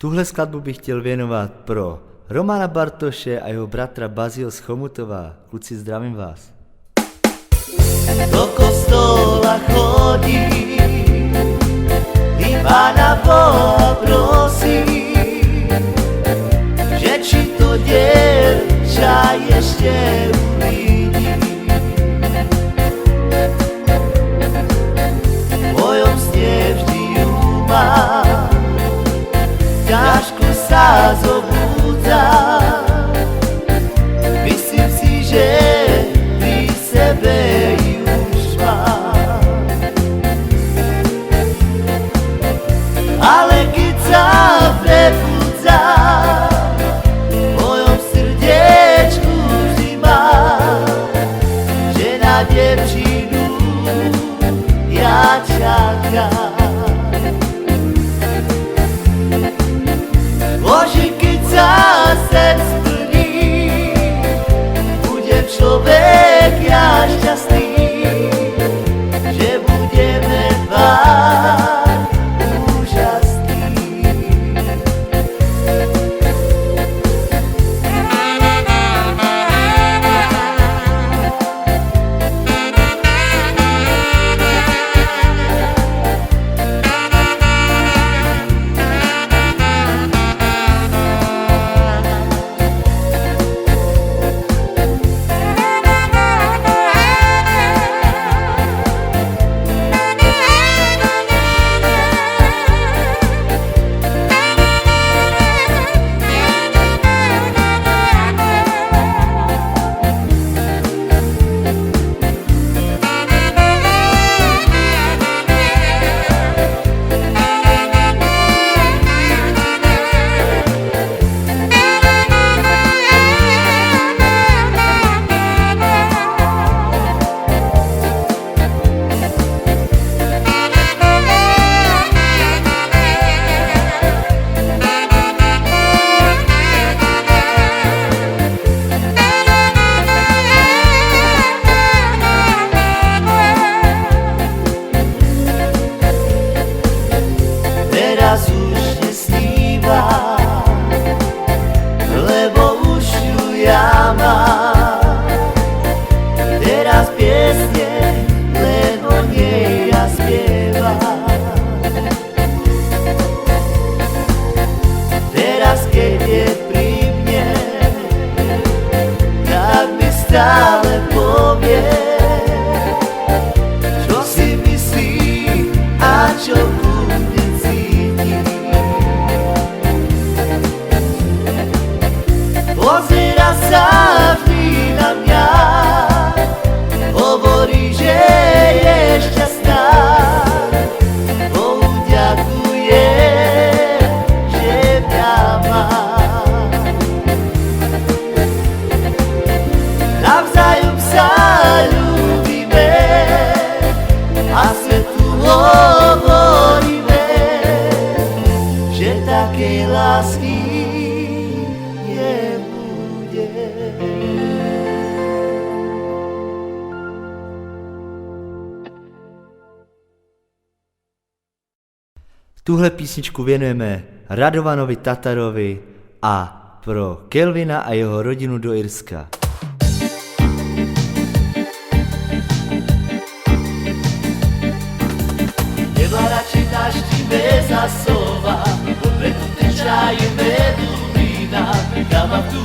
Tuhle skladbu bych chtěl věnovat pro Romana Bartoše a jeho bratra Bazího z Chomutova. Kluci, zdravím vás. Do kostola chodí, i Pána Boha prosí, že či to děvča ještě uvidí. V mojom sne vždy ju má, ťažko sa zobúdza. Myslím si, že pri sebe už má. Ale keď sa prebudza, v mojom srdiečku vždy má, že na devčinu ja čakám. Bože, keď sa sen splní, budem človek ja šťastný, že budeme dva úžasní. Teraz už nesníva, lebo už ju ja mám. Teraz piesne len o nej ja spievam. Teraz keď je pri mne, tak mi stále povie, čo si myslí a čo bude cítiť. Pozera sa vždy na mňa, hovorí, že je šťastná. Bohu ďakuje, že mňa má. Navzájom sa ľúbime a svetu hovoríme, že takej lásky nebude. Tuhle písničku věnujeme Radovanovi Tatarovi a pro Kelvina a jeho rodinu do Irska. Neba radšej naštíme za sova, preto tečaje medu vína. Kama tu,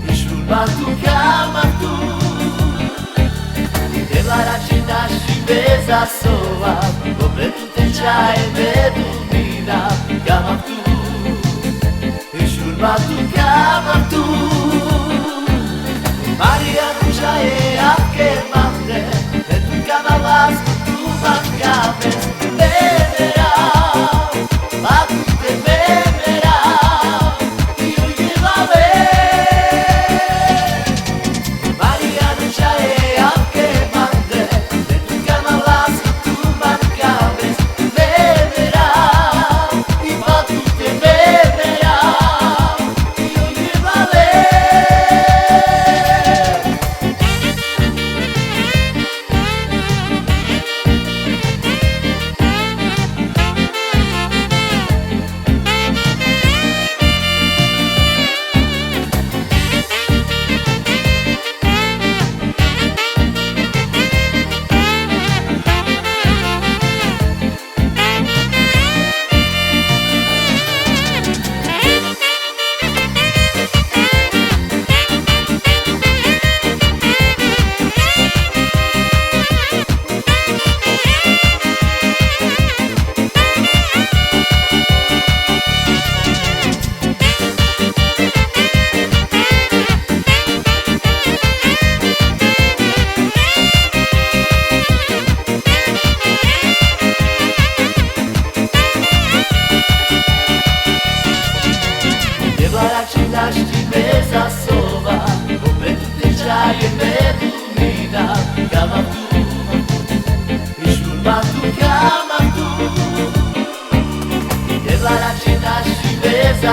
šurma tu, kama tu. Neba radšej naštíme za sova, preto tečaje medu vína. Kama tu, šurma tu, kama tu. Maria duša je jaké mamre, preto kama lásku tu mám káme. Bemerá, lásku te bemerá, ty ujdevame. Maria duša je jaké mamre, preto kama lásku tu mám káme. Bemerá, i lásku te bemerá, ty ujdevame.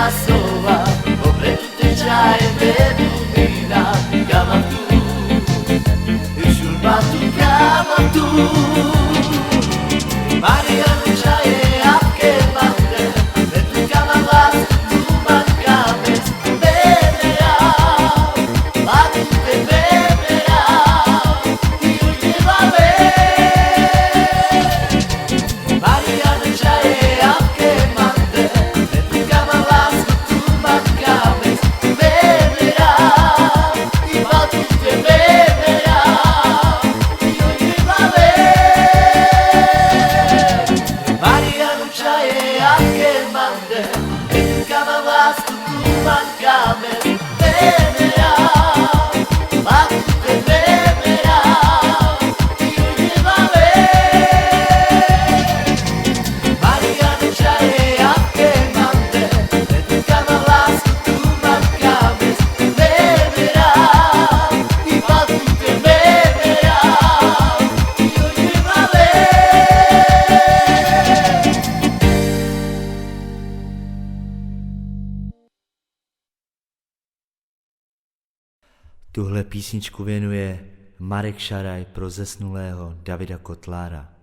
zasova, opre tutte giaie vedo mina, chiama tu, e giurma tu, chiama tu. Maria non c'hai anche mante, e tu chiama la tu mancames, beverà, ma tu te beverà, io ti va bene. Maria non c'hai anche mante, e tu chiama la tu mancames, beverà, ma tu te beverà, io ti va bene. Maria non c'hai anche mante, e tu chiama la tu mancames, beverà, ma tu te beverà, io ti va bene. Maria non c'hai anche mante, e tu chiama la tu mancames, beverà, ma tu te beverà, io ti va bene. Tuhle písničku věnuje Marek Šaraj pro zesnulého Davida Kotlára.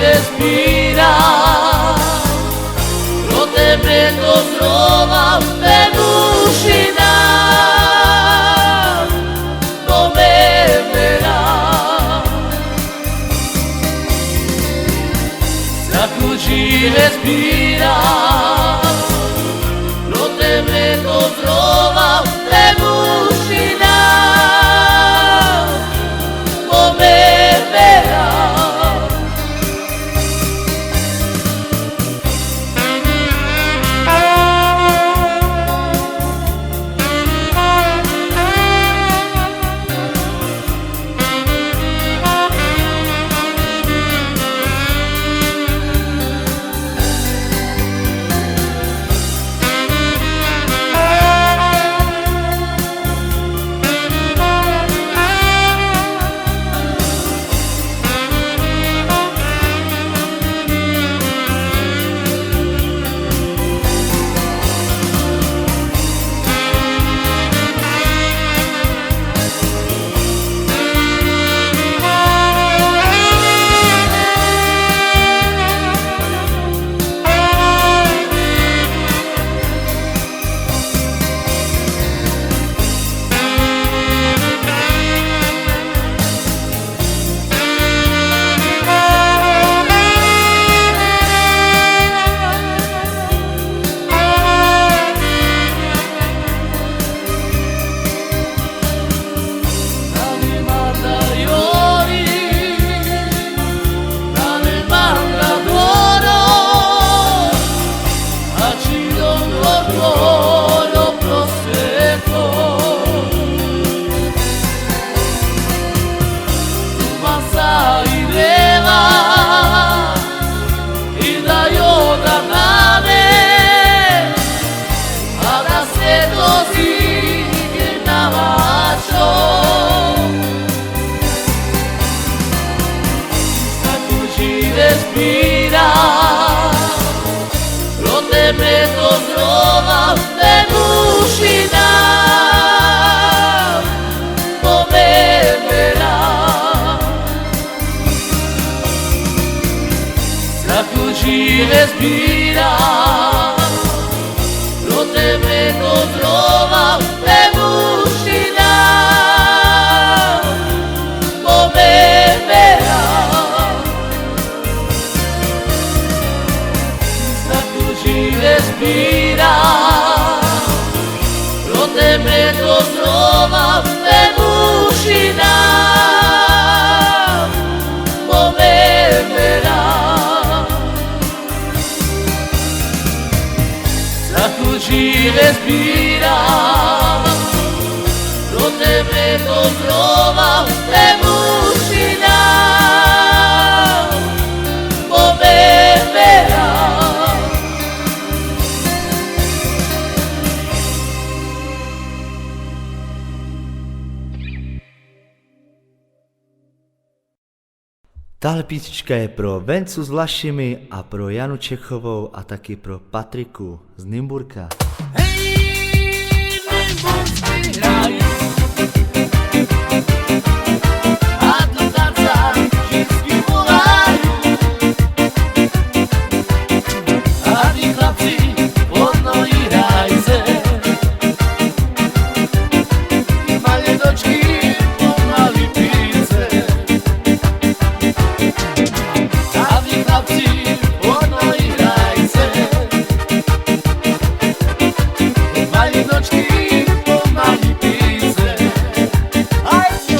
Respira, lo te prendo trova venušina, do beverà. Zakući respira, lo te prendo trova venušina, do beverà. Respira, lo te prendo trova venušina, do beverà. Zakući respira, lo te prendo trova venušina, do beverà. pozdrovam Nebušina pomemera Zakući respiram Do tebe pozdrovam Nebušina pomemera Tahle písnička je pro Vencu s Vlašimi a pro Janu Čechovou a taky pro Patriku z Nymburka. Hej, Nymburský hraj A do tanca vždycky volajú A tí chlapci odnojí hrajce I malé dočky pomaly píce A tí chlapci odnojí hrajce I malé dočky pomaly píce Aj so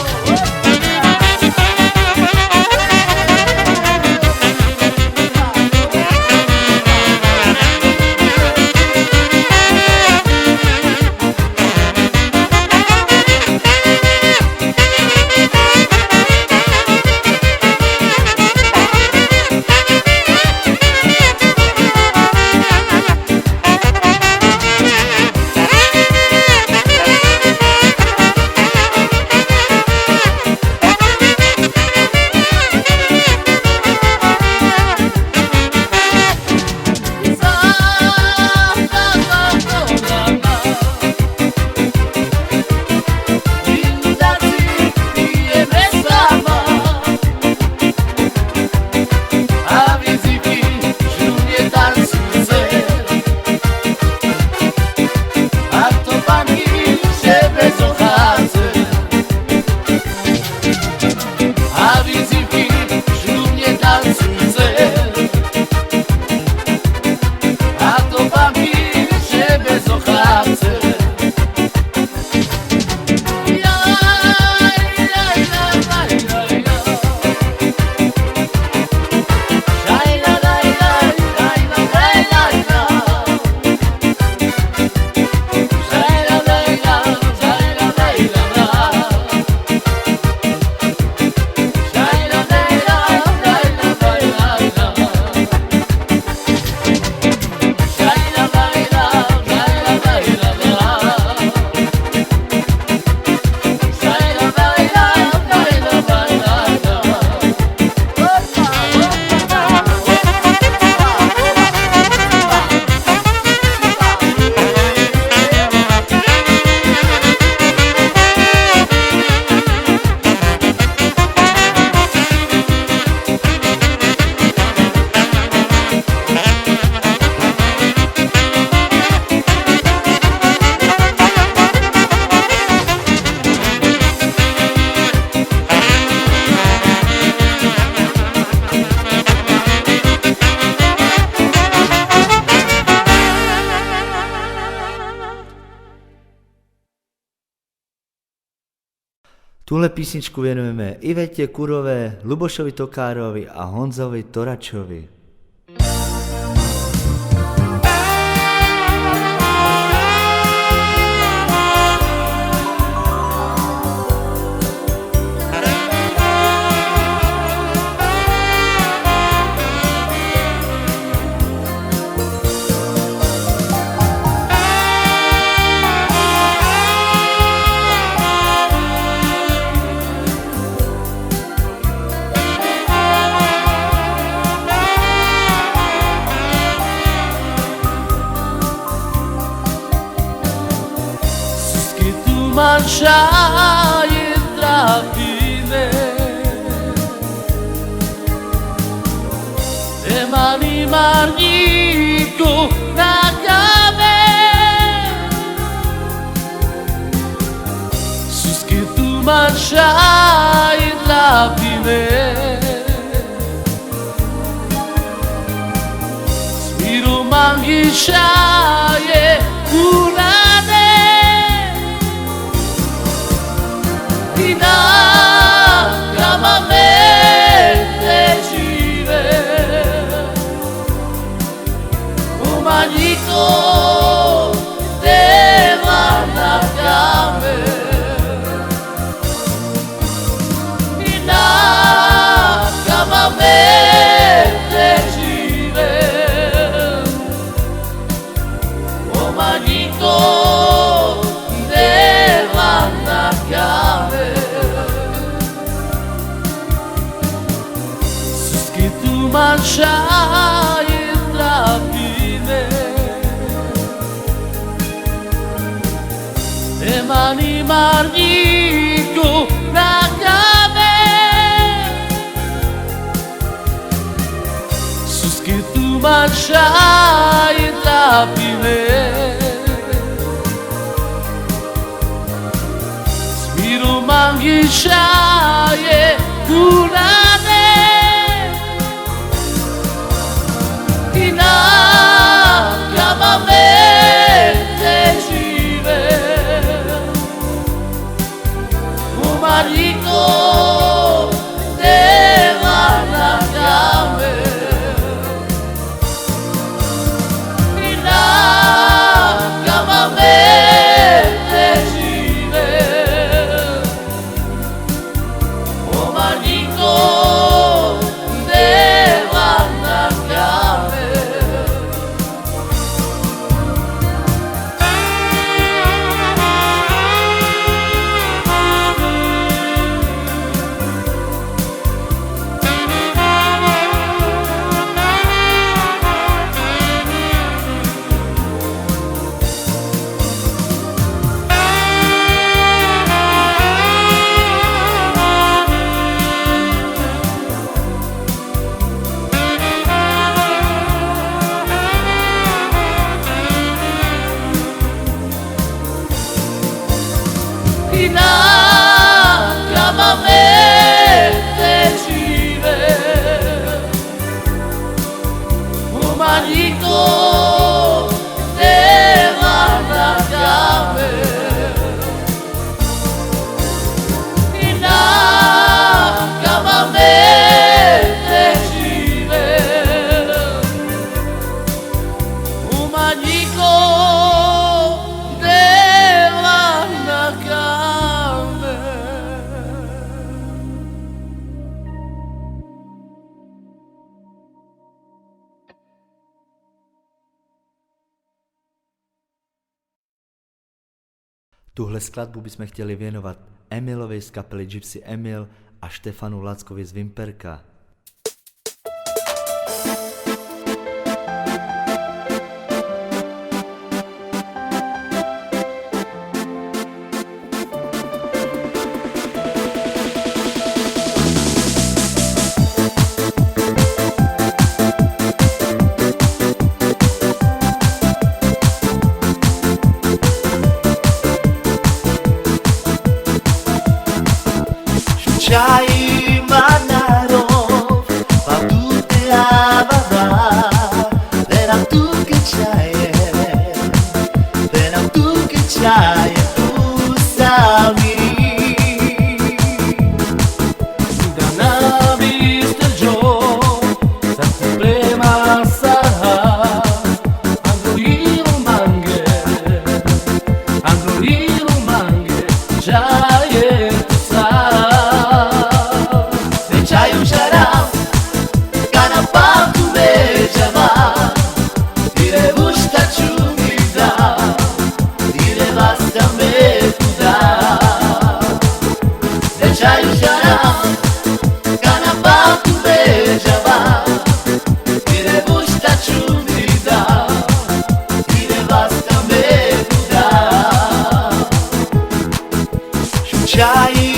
Tuhle písničku věnujeme Ivetě Kurové, Lubošovi Tokárovi a Honzovi Toračovi. Manšaje trafine Nema ni marniku na kave Suske tu manšaje trafine Smiro mangišaje kurane Nema ni marniku na kame Suskitu manșai tapile Smiru mangishaye kunane Ina chiamamente žive Umariko deva na kame Ina chiamamente žive Umariko deva na kame Ina chiamamente žive Umariko deva na kame Ina chiamamente žive Umariko deva na kame Tuhle skladbu bychom chtěli věnovat Emilovi z kapely Gypsy Emil a Štefanu Lackovi z Vimperka. Čaj manarov, pa tu te avada, venam tu che čaje, venam tu che čaje, tu sami. Da navi strđo, sad se prema saha, Androiru mange, čaje tu sa. Čaju žaram, kana pamtu veđava, dire vušta ću mi da, dire vas da me kuda. Čaju žaram, kana pamtu veđava, dire vušta ću mi da, dire vas da me kuda. Čaji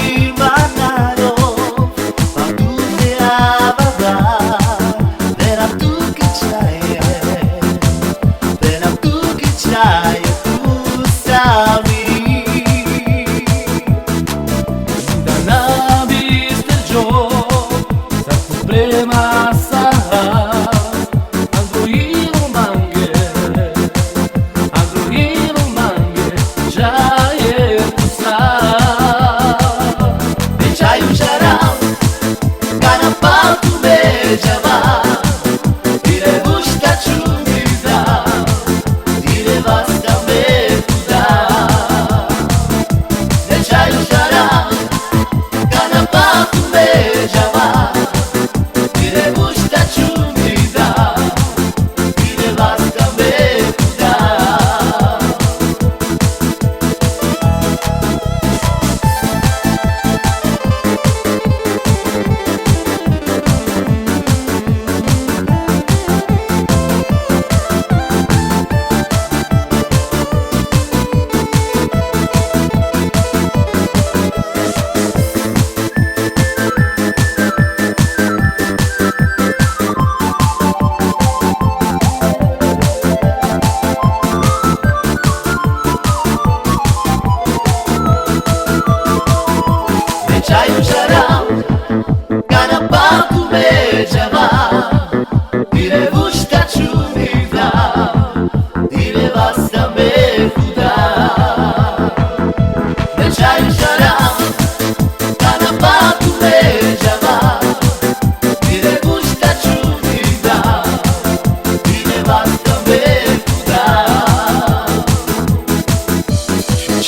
Androiru mange, già è tu sai.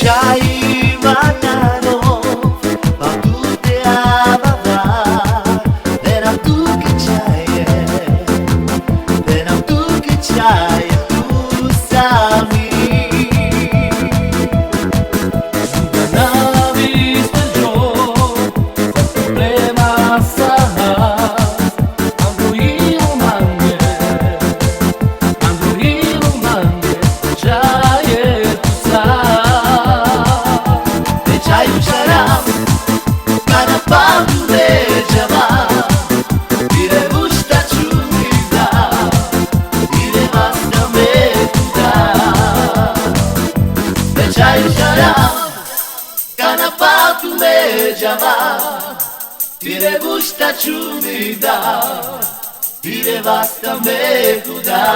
Lasciai mano, ma tu te amava, era tu che c'hai, era tu che c'hai, tu sami. Navis del giorno, problema sarà, quando io mangi, già e tu sai. E c'hai un sharam, cada papo veja va, dire gusta ciumida, dire basta me tuda. E c'hai un sharam, cada papo veja va, dire gusta ciumida, dire basta me tuda.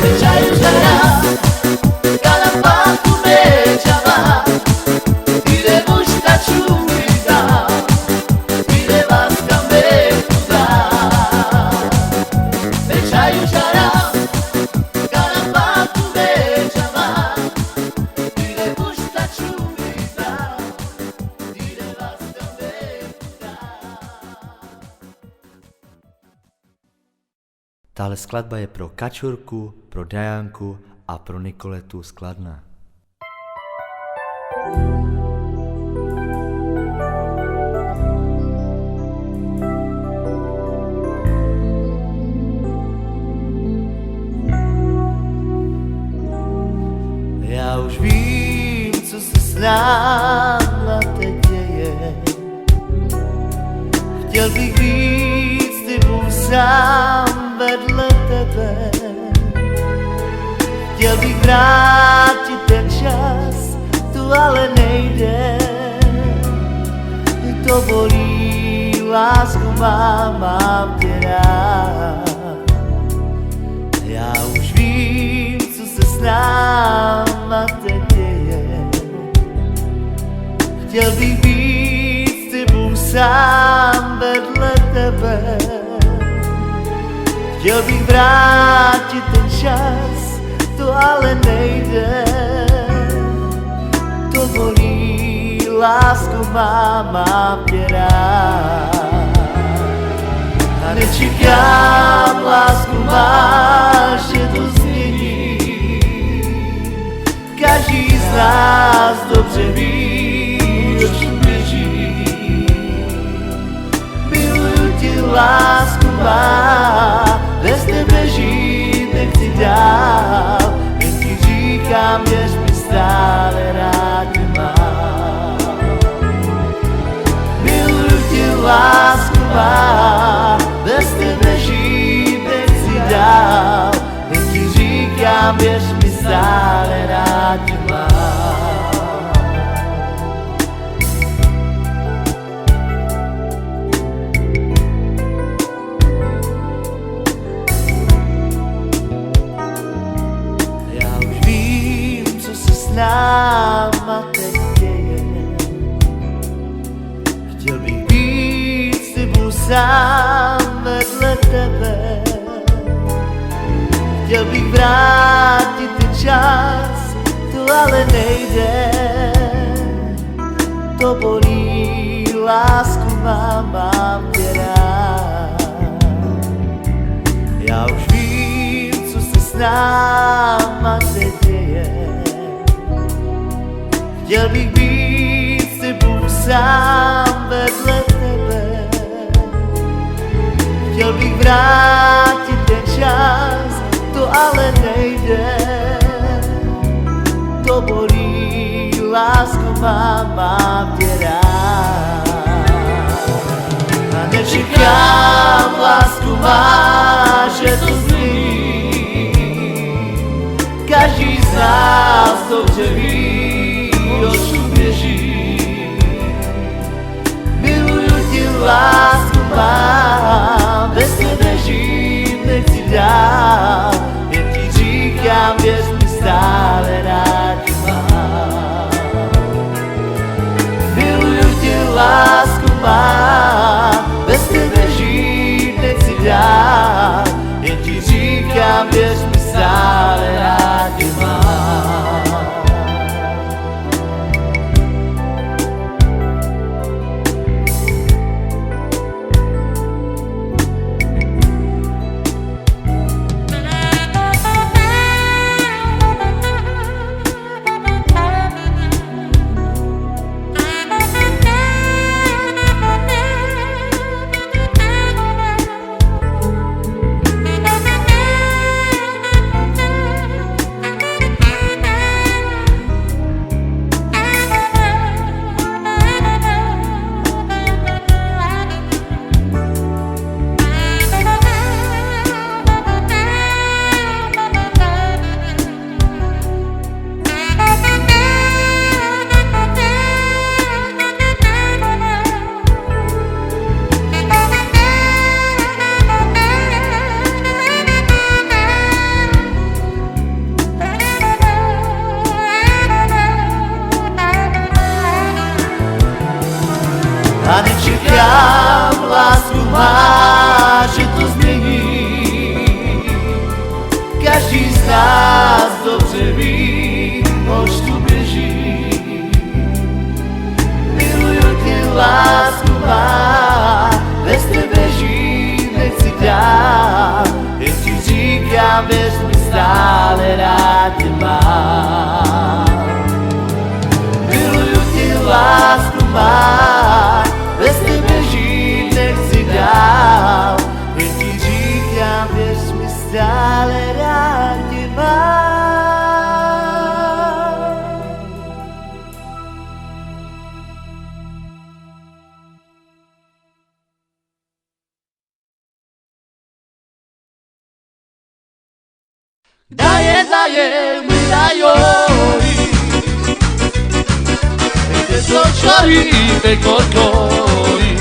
E c'hai un sharam, cada papo veja va, dire gusta ciumida, dire basta me tuda. E c'hai un sharam, cada papo veja va, dire gusta ciumida, dire basta me tuda. Tahle skladba je pro Kačurku, pro Dajanku a pro Nikoletu z Kladna. Já už vím, co se s náma teď děje. Chtěl bych víc, ty budu sám vedle tebe. Chtěl bych vrátit ten čas, tu ale nejde. To bolí, lásku mám tě rád. Já už vím, co se s náma teď děje. Chtěl bych být s tebou sám vedle tebe. Chtěl bych vrátit ten čas, to ale nejde. To bolí, lásku mám tě rád. A nečekám, lásku máš, že to změní. Každý z nás dobře ví, oč tu běží. Miluju tě, lásku má, bez tebe žít nechci dál. Jen ti říkám, věř mi, stále rád tě mám. Miluju tě, lásku má, bez tebe žít nechci dál. Jen ti říkám, věř mi, stále rád tě mám. Já už vím, co se s náma teď děje. Chtěl bych být s tebou sám vedle tebe. Chtěl bych vrátit ten čas, to ale nejde. To bolí, lásku mám tě rád. Já už vím, co se s náma teď děje. Chtěl bych být s tebou sám vedle tebe. Chtěl bych vrátit ten čas, to ale nejde. To bolí, lásku mám tě rád. A nečekám, lásku máš, že to změní. Každý z nás dobře ví, oč tu běží. Miluju tě, lásku mám, bez tebe žít nechci dál. Jen ti říkám, věř mi, stále rád tě mám. Miluju tě, lásku mám, bez tebe žít nechci dál. Jen ti říkám, věř mi, stále rád tě mám. môže to zmeniť. Každý z nás dobře ví, oč tu běží. Miluju tě, lásku má, bez tebe žít nechci dál. Jen ti říkám, věř mi, stále rád tě mám. Miluju tě, lásku má, bez tebe žít nechci dál. Jen ti říkám, věř mi, stále rád tě mám. Daje, mi dajoi E te sociori, te corcori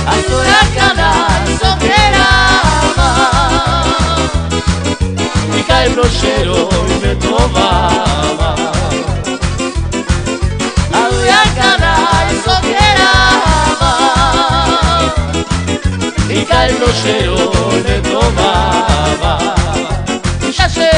A storia canal sofrerava Mi cae brocero y me trovava A storia canal sofrerava Mi cae brocero y me trovava Ya sé,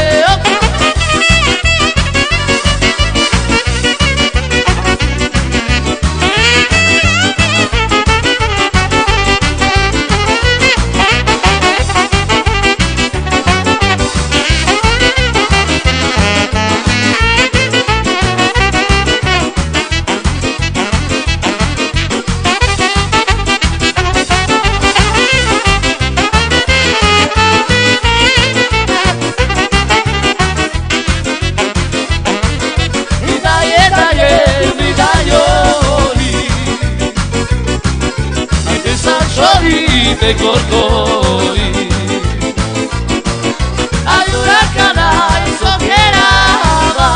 te corcori Al huracán sofierava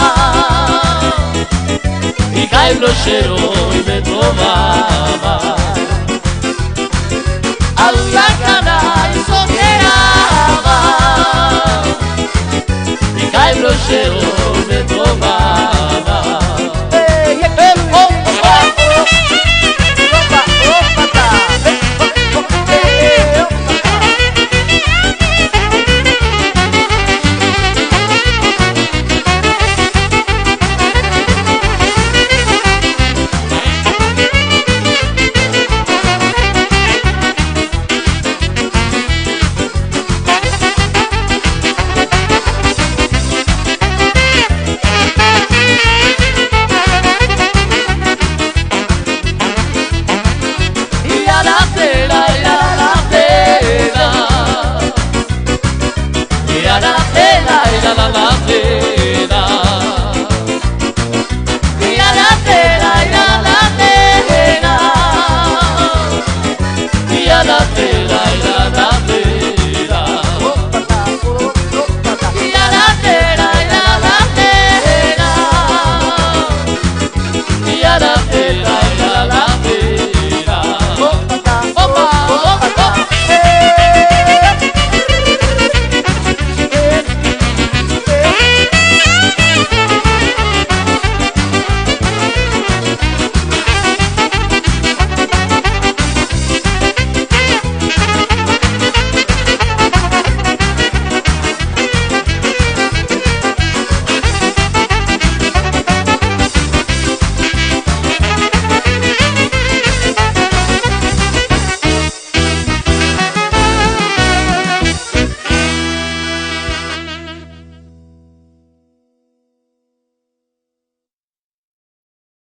Y cae brochero y me tomaba Al huracán sofierava Y cae brochero y me tomaba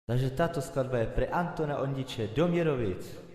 Takže táto skladba je pre Antona Ondiče do Mierovic.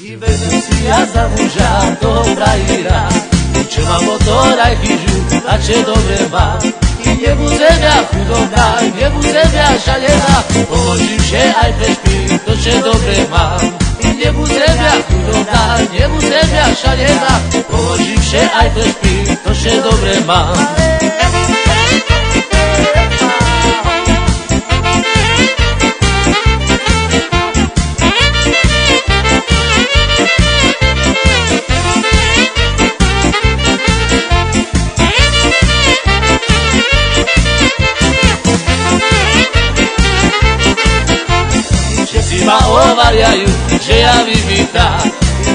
I vezem si ja za muža toho frajera, čo má motor aj chyžu a čo dobre má. I nebudem ja chudobná, nebudem ja šalená, položím še aj prešpím to, čo dobre mám. I nebudem ja chudobná, nebudem ja šalená, položím še aj prešpím to, čo dobre mám. Ma ovariajú, že ja vyvítá,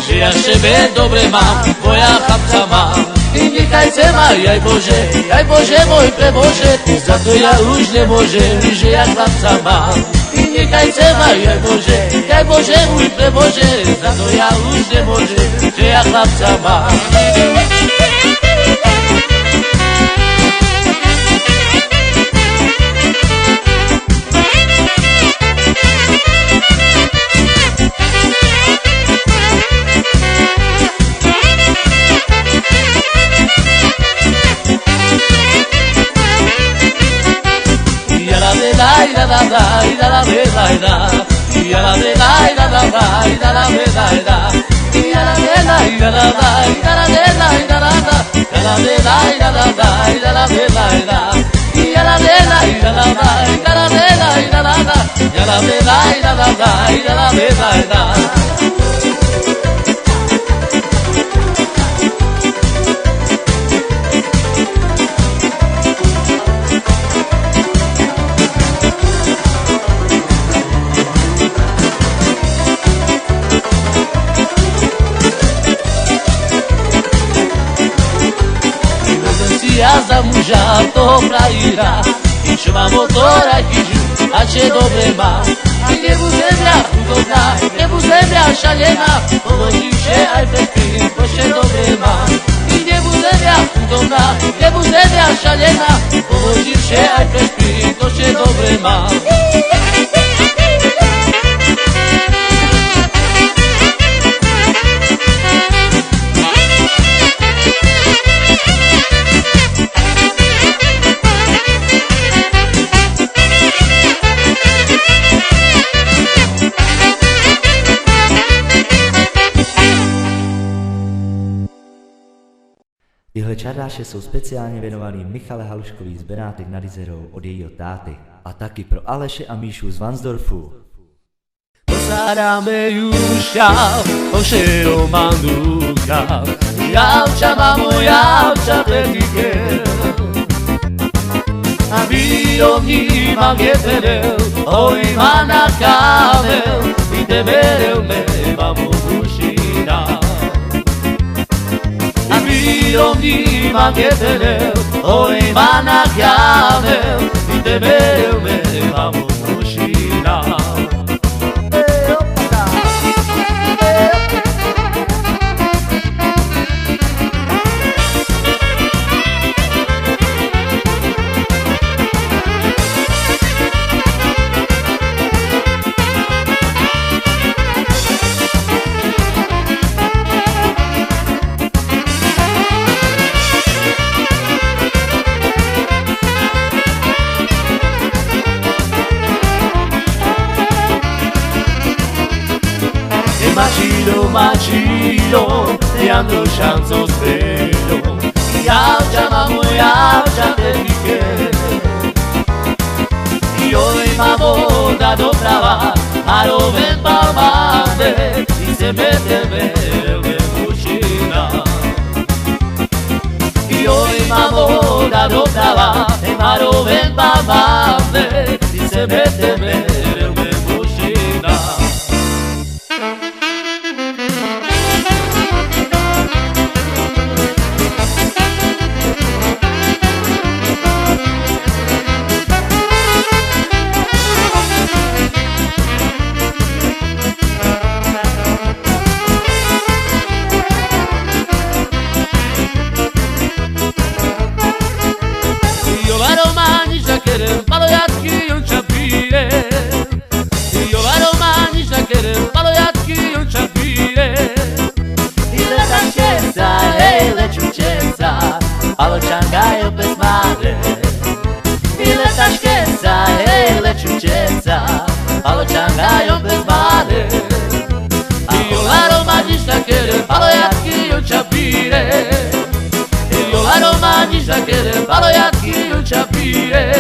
že ja šebe dobre mám, moja chlapca mám. I nechajte ma, jaj Bože môj prebože, za to ja už nemôžem, že ja chlapca mám. I nechajte ma, jaj Bože môj prebože, za to ja už nemôžem, že ja chlapca mám. Ja za muža toho frajera, i čo má motor aj chyžu a čo dobre má. I nebudem ja chudobná, nebudem ja šalená, položím še aj predtým to, čo dobre mám. I nebudem ja chudobná, nebudem ja šalená, položím še aj predtým to, čo dobre mám. Tyhle čardáše jsou speciálně věnovaný Michale Haluškový z Benátek nad Jizerou od jejího táty. A taky pro Aleše a Míšu z Vansdorfu. Posádáme Juška, ošeho manduka, javča mamo, javča petike. A výrobní mám větedel, oj má na kámel, i teberel me, mamo dušina. Výrobní mám větedel, oj má na kámel, i teberel me, mamo dušina. Macilo, e ando scianzo spero, javča mamo, javča petike. Io imamo da doprava, a roven palmande, i se mette me cucina. Io imamo da doprava, a roven palmande, i se mette me cucina. Palo jatki on čapire, ciangaio per mare. Io la romanista che le palo jatki io capire. Io la romanista che le palo jatki io capire.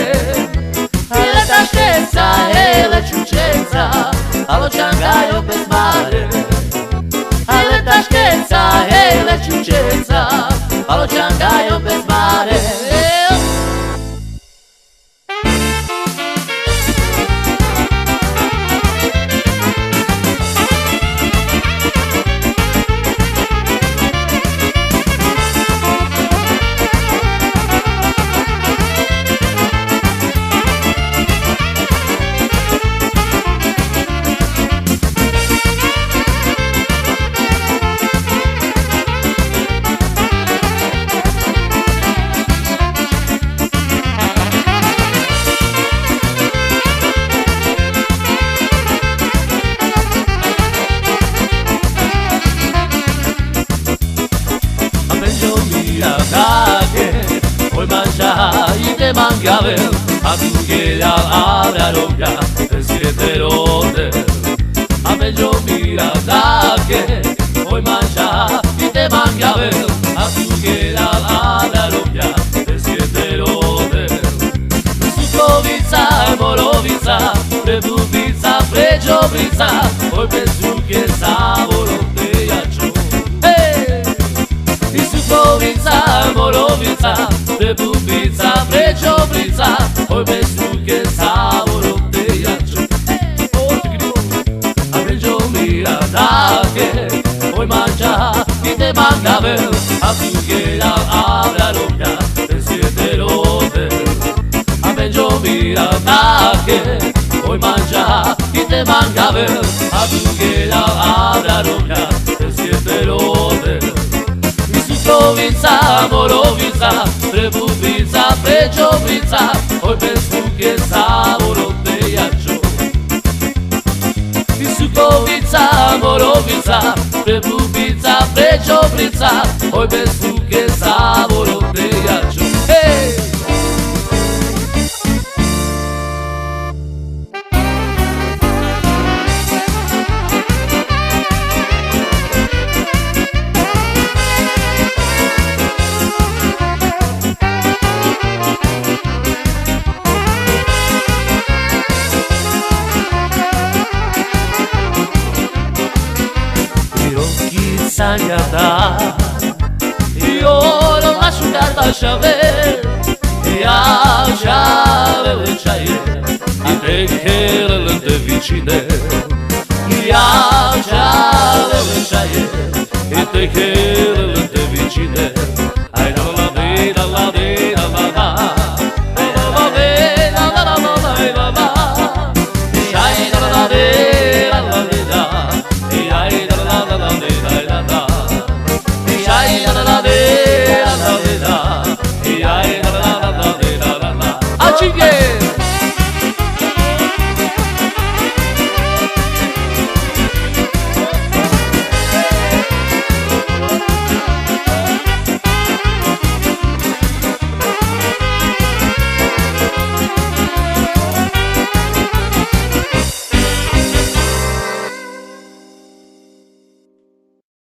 E la taschezza e la ciucezza allo ciangaio per mare. E la taschezza e la ciucezza allo ciangaio per mare. Poi mangiare i te mangiave a finché la roga e siete rote a meglio mirata che poi mangiare i te mangiave a finché la roga e siete rote Sukovica e Morovica Prebubica, Pregiovica poi penso che savolo te accio Sukovica, Morovica, Prebubica, Pregiovica poi penso che savolo te accio a meglio mirata che poi mangia chi te mancave affinché la roga e siete rote a meglio mirata che poi mangia chi te mancave affinché la roga e siete rote Sukovica, Morovica, Prebubica, Pregiovica poi penso che savolo te accio Sukovica, Morovica, Prebubica, Pregiovica poi penso che savolo te accio Sagnata io non lascio carta chave e a chave le chaie e te che le vicine